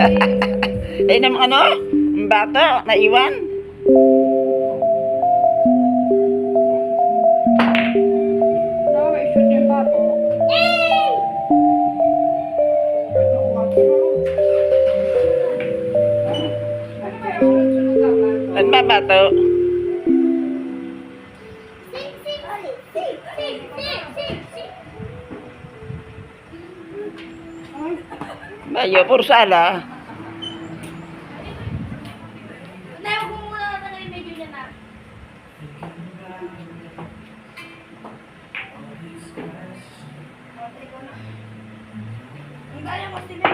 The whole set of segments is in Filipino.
Eh, ng ano? Ang bata, naiwan. No, may shoot yung bato. Ano ba bato? Bayo, pursala. Tayo ko muna na ng medyo niya na. Ang kaya mo sila.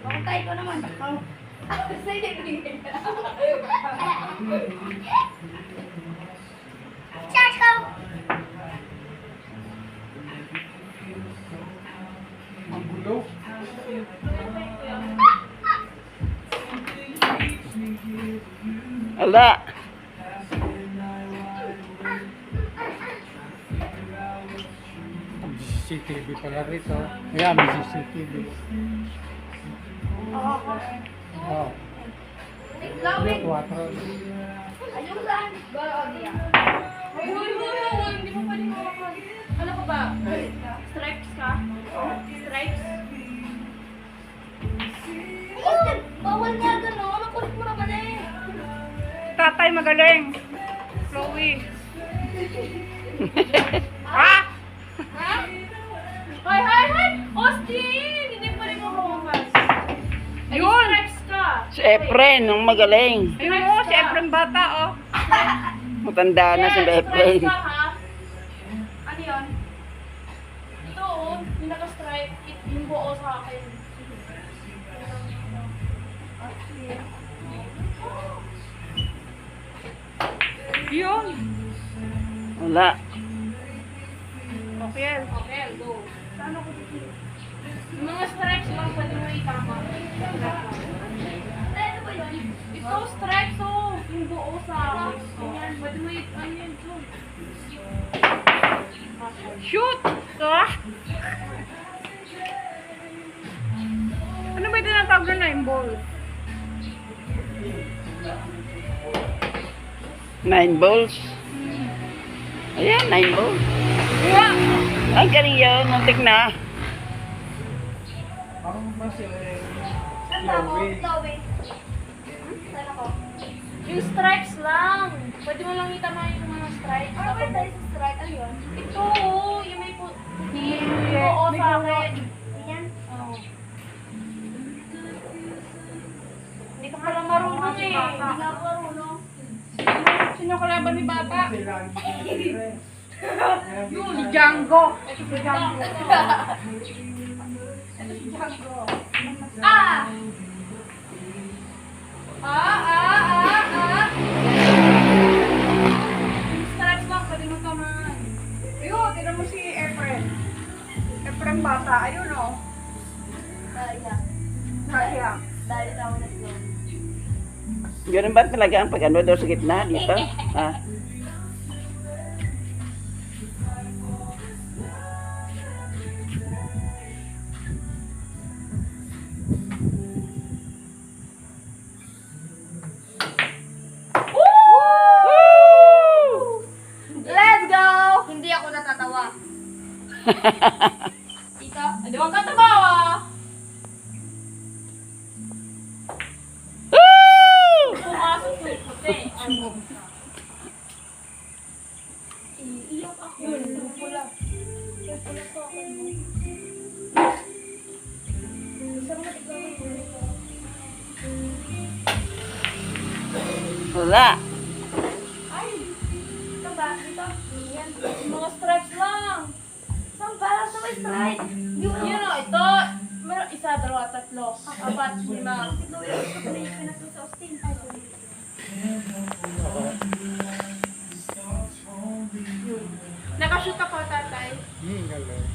Pakantay ko naman. Chako! Ang gulo. Ala. CCTV pala rito. Kaya may CCTV. Oh. Yung 4. Ayun saan? Hindi mo pwede makakas. Ano ka ba? Stripes ka? Stripes? Bawal nga gano'n. Ang kulit mo naman eh. Tatay magaling. Chloe. Ah! Ha? Hay! Austin! Hindi pwede makakas. Yun! Stripes ka. Si Efren, ang magaling. Ayun o, si Efren bata oh. Matanda na si Yes, Efren. stripes ka ha? Ano yun? Ito oh, yung naka-stripe, yung buo sa akin. Yun. Wala. Okay. Okay, go. Saan ako dito? Yung mga stripes lang, pwede mo itama. Ano ba yun? Ito, stripes oh, yung buo sa akin. Pwede mo ano yun, Jun. Shoot! Ah! Ano ba yung tinatawag na yung ball? 9 balls. Ayan, 9 balls. Yeah! Ang galing yun, muntik na. Parang ba si Saan ba ako? Chloe. Saan ako? Yung stripes lang. Pwede mo lang itama yung mga stripes. Ano ba tayo sa strike? Ano yun? Ito oh, yung may puti. Yung buo sa akin. Yan? Oh. Hindi ka pala marunong eh. Hindi nga ako marunong. Sino kalaban ni Bata? Yun, si Django. Ito si Django. Ito si Django. Ah! Yung stripes lang, pwede mo tamaan. Ayun, tinan mo si Efren. Efren Bata, ayun o. Sayang. Sayang. Dahil tao na ito. Ganun ba talaga ang pag-ano daw sa gitna dito? Ha? Let's go! Hindi ako natatawa. Tita, Hindi mo ka tabawa. Pumasok sa puti. iiyak ako. Yun, pula. Yung pula ko ako. Isang matigaw ko. Wala. Ay! Ito ba? Dito? Yan. Yung mga stripes lang. Saan para sa may strike? Yun. Yun o, ito. Meron isa, dalawa, tatlo, apat, lima. Ito yung gusto ko na yung pinasok sa Austin. Ay, sorry. Nakashoot ako, tatay. Galing.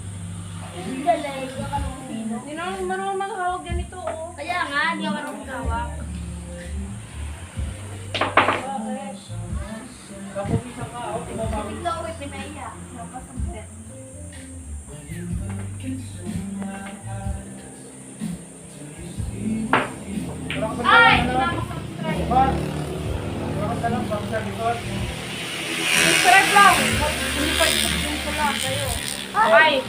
Hindi galing. Yung kanong pino. Hindi naman marunong maghawag ganito, oh. Kaya nga, hindi ako marunong gawak. Bigla ako pinaiyak. Napasampet. Subscribe lang. Hindi pa subscribe ko lang kayo. Ay!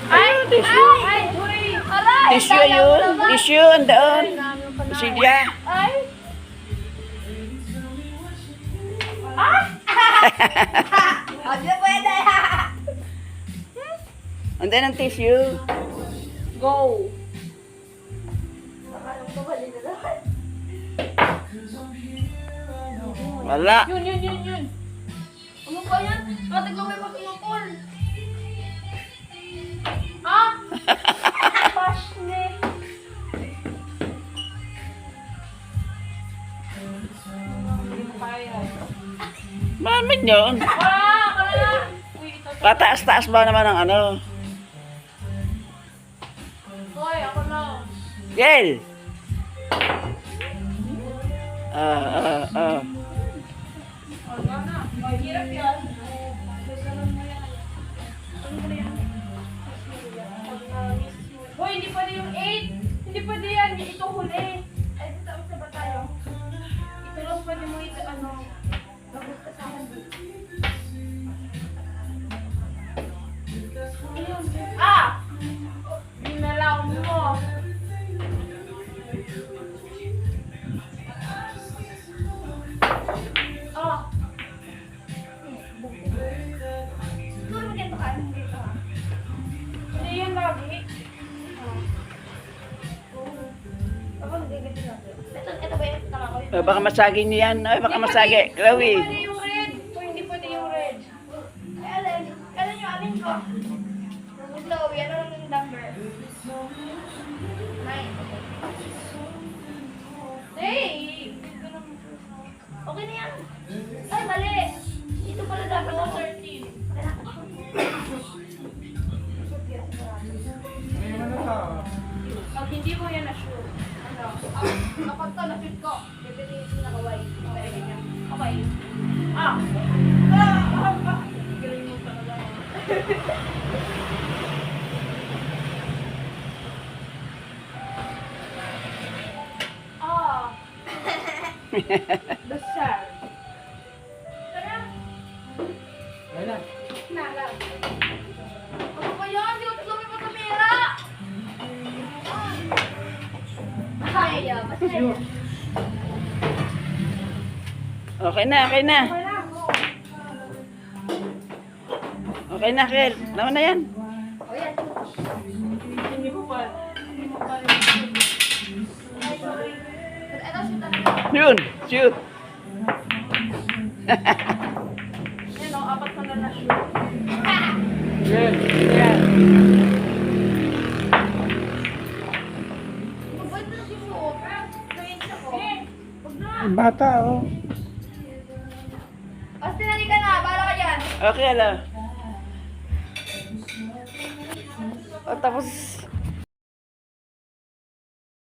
tissue. Ay! Uy! Aray! Tissue yun. Tissue, andoon. Silya. Ay! Hindi na pwede. Andoon ang tissue. Go! Alam ko mali na lahat. Wala. Yun. Ano ba yan? Matig lang may papinupol. Ha? Pasne. Mamin yun. Wala! Uy, ito. Pataas-taas ba naman ang ano? Hoy, ako lang. Gel! Ah. Wala na. Ay, hirap yan. Ganon mo yan. Ano ba yan? Hoy, hindi pwede yung 8. Hindi pwede yan. Ito huli. Ay, tapos na ba tayo? Ito lang pwede mo ito, ano. Labot ka sa akin. Ah! Binalaw mo. Ah! Siguro maganda ka. Hindi ka. Hindi yan lagi. Ako nagigit natin. Ito ba yung tama ko? Baka masagi niyo yan. Ay, baka masagi. Chloe. Hindi pwede yung red. Uy, hindi pwede yung red. Ay, alam yung amin ko. Ito, yan lang yung number. 9. Hey! Okay na yan. Ay, mali. Ito pala dapat Ako ako. 13. Pag hindi mo yan na-sure. Ano? Kapag to, na-shoot ko. Definition na kaway. Okay, ganyan. Okay. Ah! Galing mo talaga. Ah! The sad. Tara! Nala. Ano ba yan? Hindi ko tignan yung kamera! Ay, basta. Okay na. Wala. Okay na, Kel. Naman na yan. O yan. Hindi mo pa. Ay, sorry. Ito, shoot talaga. Yun. Shoot. Yan o, 4 na na-shoot. Yan. Mabait na si Suot. Nangyayin ako. Huwag na. Bata, oh. Austin, halika na. Bahala ka dyan. Okay, ala. Oh, tapos